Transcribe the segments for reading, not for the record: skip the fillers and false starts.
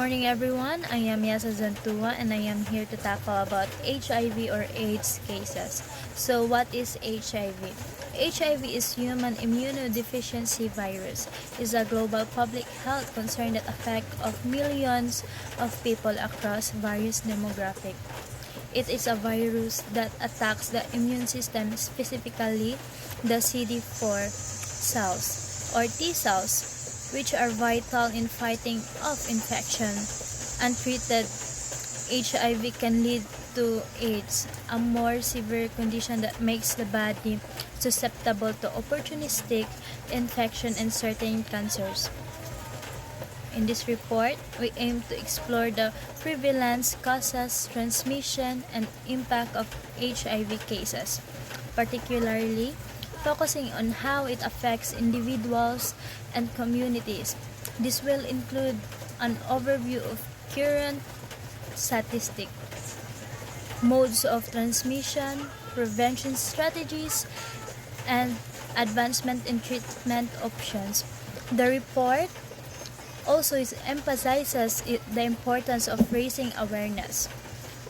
morning everyone, I am Yasa Zantua and I am here to tackle about HIV or AIDS cases. So what is HIV? HIV is human immunodeficiency virus. It's a global public health concern that affects of millions of people across various demographics. It is a virus that attacks the immune system, specifically the CD4 cells or T cells, which are vital in fighting off infection. Untreated HIV can lead to AIDS, a more severe condition that makes the body susceptible to opportunistic infection and certain cancers. In this report, we aim to explore the prevalence, causes, transmission, and impact of HIV cases, particularly focusing on how it affects individuals and communities. This will include an overview of current statistics, modes of transmission, prevention strategies, and advancement in treatment options. The report also emphasizes the importance of raising awareness,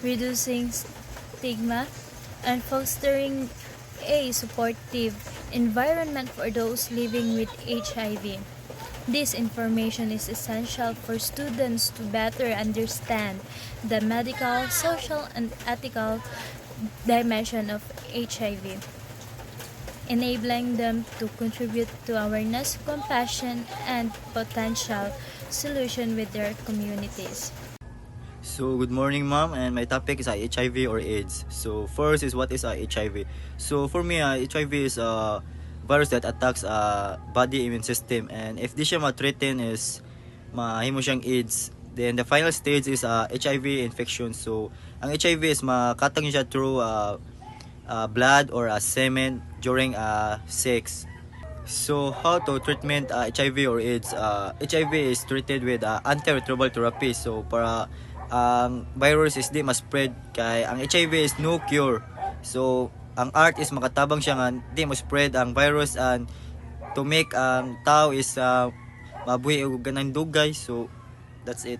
reducing stigma, and fostering a supportive environment for those living with HIV. This information is essential for students to better understand the medical, social, and ethical dimension of HIV, enabling them to contribute to awareness, compassion, and potential solution with their communities. So good morning ma'am, and my topic is HIV or AIDS. So first is what is HIV. So for me HIV is a virus that attacks body immune system, and if di siya ma-threaten is mahimo siyang AIDS. Then the final stage is HIV infection. So ang HIV is makatang siya through blood or semen during sex. So how to treatment HIV or AIDS? HIV is treated with antiretroviral therapy. So para ang virus is di ma-spread, kay ang HIV is no cure. So ang art is makatabang siya nga di ma-spread ang virus, and to make ang tao is mabuhi og ganang dugay. So that's it.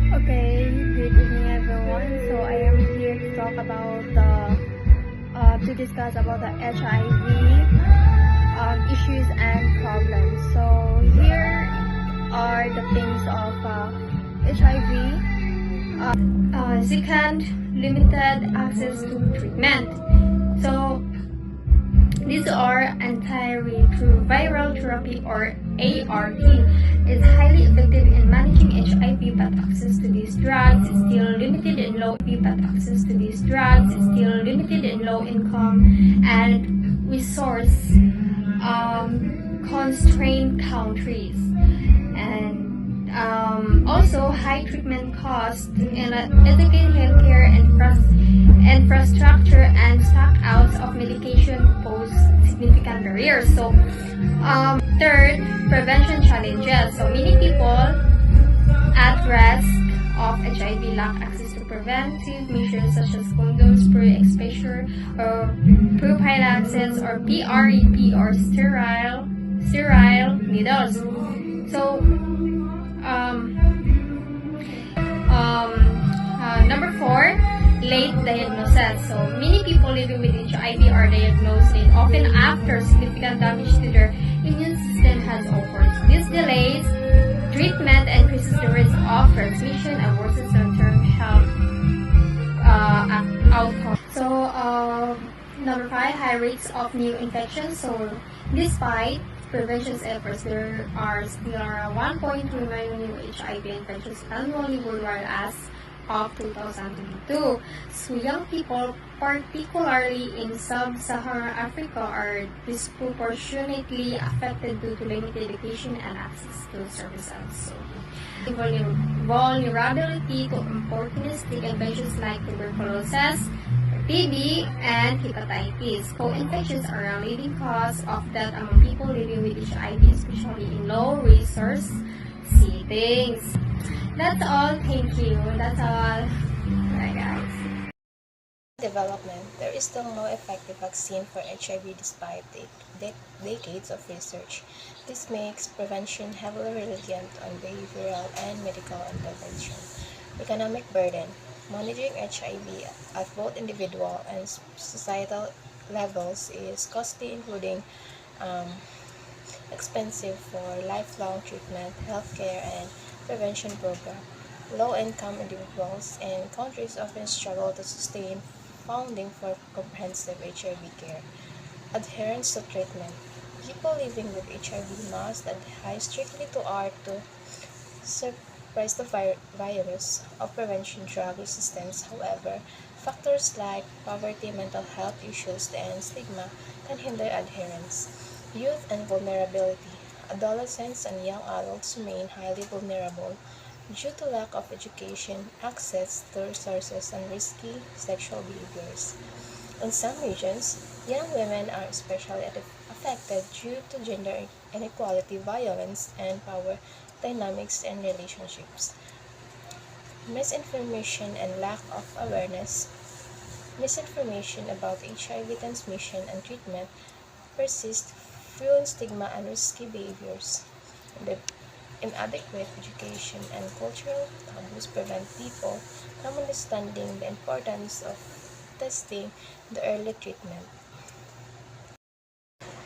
Okay, good evening everyone. So I am here to talk about to discuss about the HIV issues and problems. So here are the things of HIV. Second, limited access to treatment. So these are antiretroviral therapy or ART. It's highly effective in managing HIV, but access to these drugs is still limited in low income and resource constrained countries, and also high treatment costs in educated healthcare infrastructure and stockouts of medication pose significant barriers. So third, prevention challenges. So many people at risk of HIV lack access to preventive measures such as condoms, pre-exposure or prophylaxis, or PrEP, or sterile needles. So number 4, late diagnosis. So many people living with HIV are diagnosed and often after significant damage to their immune system has occurred. This delays treatment and increases the risk of transmission and worsens long-term health outcomes. So number 5, high rates of new infections. So despite prevention efforts, there are still 1.2 million new HIV infections annually worldwide as of 2022. So young people, particularly in sub-Saharan Africa, are disproportionately affected due to limited education and access to services. So vulnerability to opportunistic infections like tuberculosis, TB, and hepatitis. Co-infections are a leading cause of death among people living with HIV, especially in low-resource settings. That's all. Thank you. That's all. Alright, guys. development, there is still no effective vaccine for HIV despite decades of research. This makes prevention heavily reliant on behavioral and medical intervention. Economic burden. Managing HIV at both individual and societal levels is costly, including um, expensive for lifelong treatment, healthcare, and prevention program. Low-income individuals and countries often struggle to sustain funding for comprehensive HIV care. Adherence to treatment. People living with HIV must adhere strictly to R2 suppress the virus of prevention drug resistance. However, factors like poverty, mental health issues, and stigma can hinder adherence. Youth and vulnerability. Adolescents and young adults remain highly vulnerable due to lack of education, access to resources, and risky sexual behaviors. In some regions, young women are especially affected due to gender inequality, violence, and power dynamics in relationships. Misinformation and lack of awareness. Misinformation about HIV transmission and treatment persist, fueling stigma and risky behaviors. The inadequate education and cultural taboos prevent people from understanding the importance of testing the early treatment.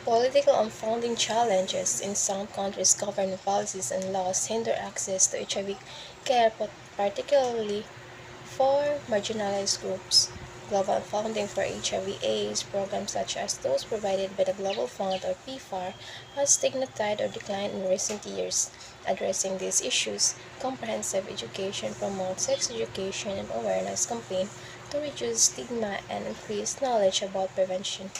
Political and funding challenges in some countries, government policies and laws hinder access to HIV care, particularly for marginalized groups. Global funding for HIV/AIDS programs such as those provided by the Global Fund or PFAR has stagnated or declined in recent years. Addressing these issues, comprehensive education promotes sex education and awareness campaigns to reduce stigma and increase knowledge about prevention.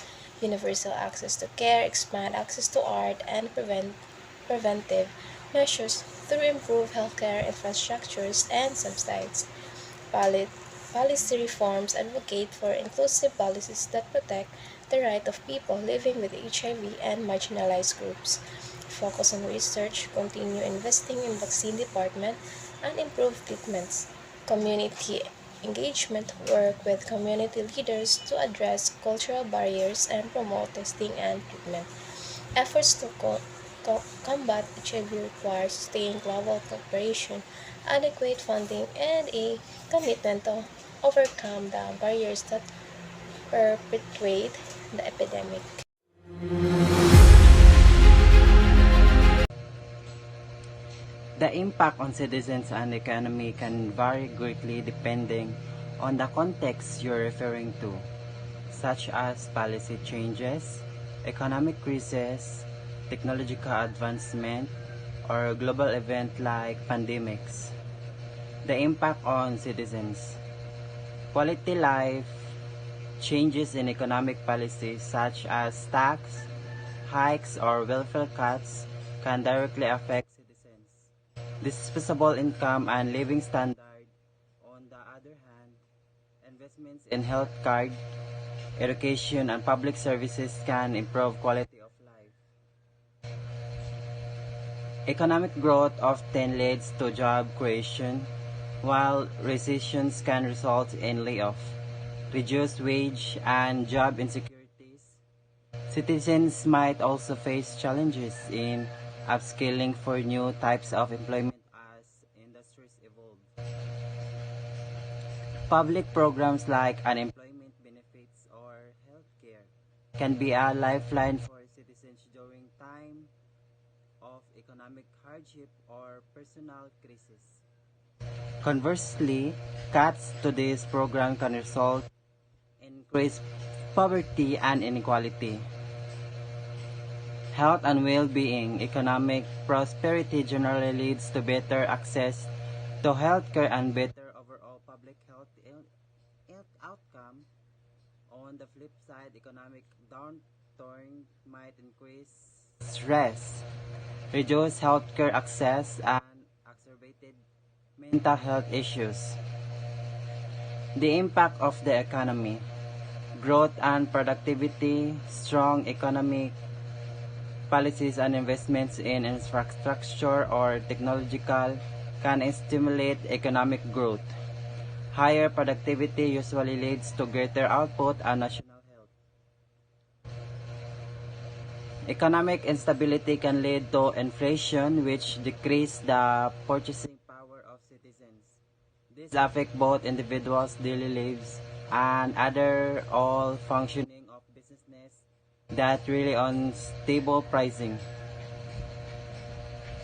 Universal access to care, expand access to art, and preventive measures through improved healthcare infrastructures and subsidies. Poli- Policy reforms advocate for inclusive policies that protect the right of people living with HIV and marginalized groups. Focus on research, continue investing in vaccine department, and improve treatments. Community engagement work with community leaders to address cultural barriers and promote testing and treatment. Efforts to combat HIV require sustained global cooperation, adequate funding, and a commitment to overcome the barriers that perpetuate the epidemic. The impact on citizens and economy can vary greatly depending on the context you're referring to, such as policy changes, economic crisis, technological advancement, or global events like pandemics. The impact on citizens. Quality life changes in economic policies such as tax hikes or welfare cuts can directly affect citizens. Disposable income and living standard. On the other hand, investments in health care, education, and public services can improve quality of life. Economic growth often leads to job creation, while recessions can result in layoff, reduced wage, and job insecurities. Citizens might also face challenges in upskilling for new types of employment as industries evolve. Public programs like unemployment benefits or healthcare can be a lifeline for citizens during time of economic hardship or personal crisis. Conversely, cuts to this program can result in increased poverty and inequality. Health and well-being. Economic prosperity generally leads to better access to healthcare and better overall public health outcome. On the flip side, economic downturn might increase stress, reduce healthcare access, and exacerbated mental health issues. The impact of the economy. Growth and productivity, strong economic policies and investments in infrastructure or technological can stimulate economic growth. Higher productivity usually leads to greater output and national health. Economic instability can lead to inflation, which decreases the purchasing power of citizens. This affects both individuals' daily lives and other all functioning of business that rely on stable pricing.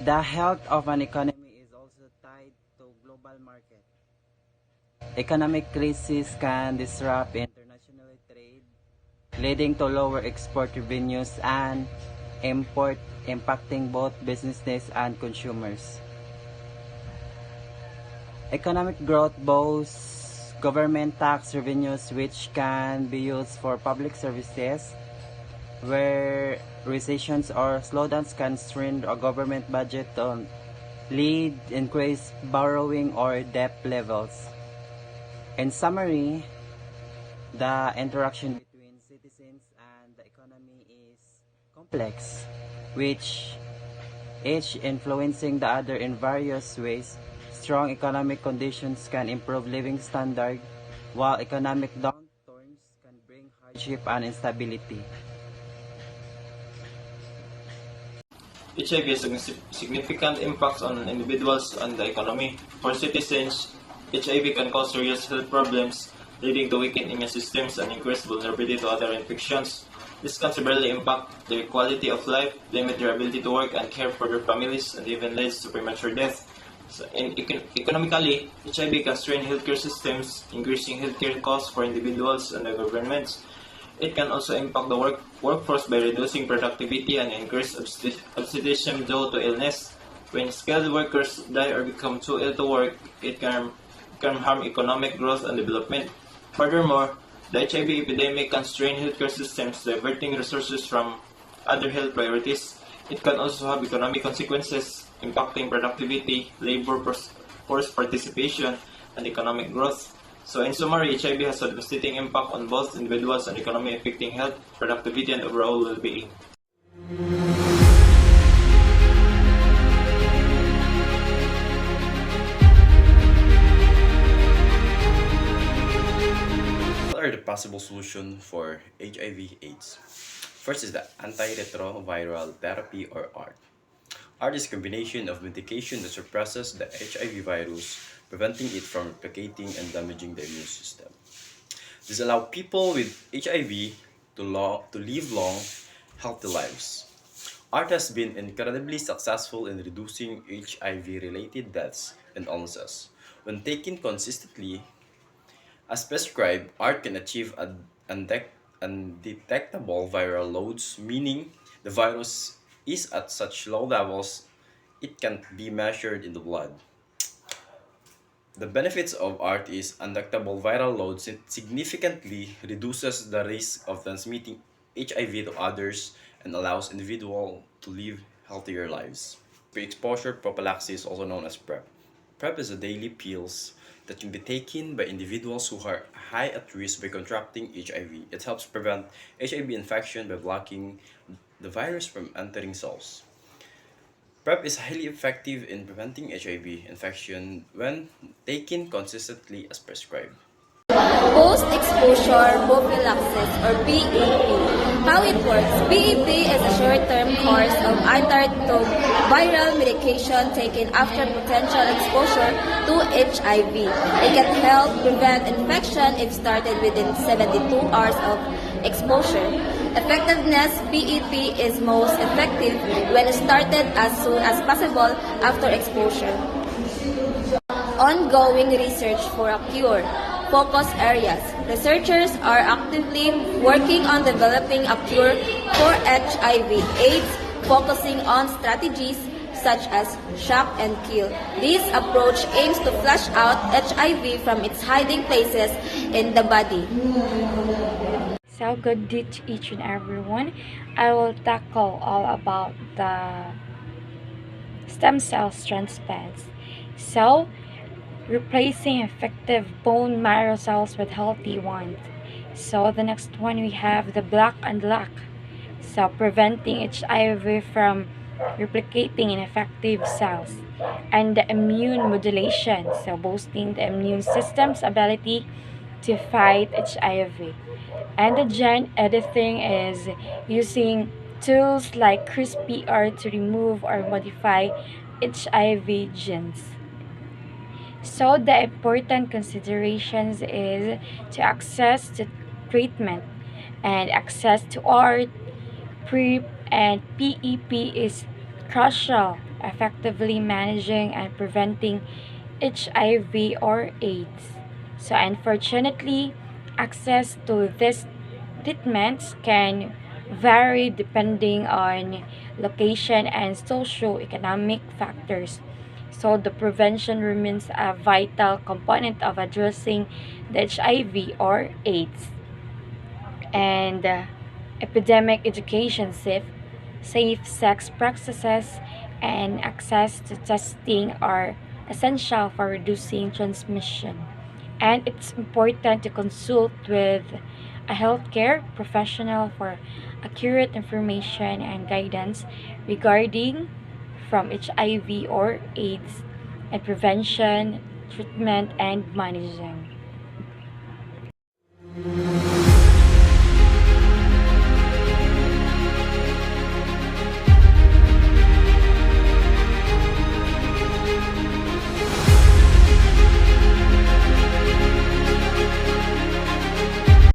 The health of an economy is also tied to global market. Economic crisis can disrupt international trade, leading to lower export revenues and import, impacting both businesses and consumers. Economic growth boosts government tax revenues, which can be used for public services, where recessions or slowdowns can strain a government budget to lead increased borrowing or debt levels. In summary, the interaction between citizens and the economy is complex, which each influencing the other in various ways. Strong economic conditions can improve living standard, while economic downturns can bring hardship and instability. HIV has significant impacts on individuals and the economy. For citizens, HIV can cause serious health problems, leading to weakened immune systems and increased vulnerability to other infections. This can severely impact their quality of life, limit their ability to work and care for their families, and even leads to premature death. So economically, HIV can strain healthcare systems, increasing healthcare costs for individuals and the governments. It can also impact the workforce by reducing productivity and increase absenteeism due to illness. When skilled workers die or become too ill to work, it can harm economic growth and development. Furthermore, the HIV epidemic can strain healthcare systems, diverting resources from other health priorities. It can also have economic consequences, impacting productivity, labor force participation, and economic growth. So in summary, HIV has a devastating impact on both individuals and economy, affecting health, productivity, and overall well-being. What are the possible solutions for HIV/AIDS? First is the antiretroviral therapy or ART. ART is a combination of medication that suppresses the HIV virus, preventing it from replicating and damaging the immune system. This allows people with HIV to live long, healthy lives. ART has been incredibly successful in reducing HIV-related deaths and illnesses. When taken consistently, as prescribed, ART can achieve undetectable viral loads, meaning the virus is at such low levels it can be measured in the blood. The benefits of ART is undetectable viral loads significantly reduces the risk of transmitting HIV to others and allows individuals to live healthier lives. Pre-exposure prophylaxis, also known as PrEP. PrEP is a daily pills that can be taken by individuals who are high at risk by contracting HIV. It helps prevent HIV infection by blocking the virus from entering cells. PrEP is highly effective in preventing HIV infection when taken consistently as prescribed. Post-exposure prophylaxis or PEP. How it works? PEP is a short-term course of antiretroviral medication taken after potential exposure to HIV. It can help prevent infection if started within 72 hours of exposure. Effectiveness: PEP is most effective when started as soon as possible after exposure. Ongoing research for a cure. Focus areas. Researchers are actively working on developing a cure for HIV/AIDS, focusing on strategies such as shock and kill. This approach aims to flush out HIV from its hiding places in the body. So good day to each and everyone. I will tackle all about the stem cell transplants. So, replacing effective bone marrow cells with healthy ones. So the next one we have the black and lack. So preventing HIV from replicating ineffective cells, and the immune modulation, so boosting the immune system's ability to fight HIV. And the gene editing is using tools like CRISPR to remove or modify HIV genes. So the important considerations is to access to treatment and access to art, PrEP, and PEP is crucial, effectively managing and preventing HIV or AIDS. So unfortunately, access to these treatments can vary depending on location and socio-economic factors. So the prevention remains a vital component of addressing the HIV or AIDS. And epidemic education, safe sex practices, and access to testing are essential for reducing transmission. And it's important to consult with a healthcare professional for accurate information and guidance regarding from HIV or AIDS and prevention, treatment, and managing.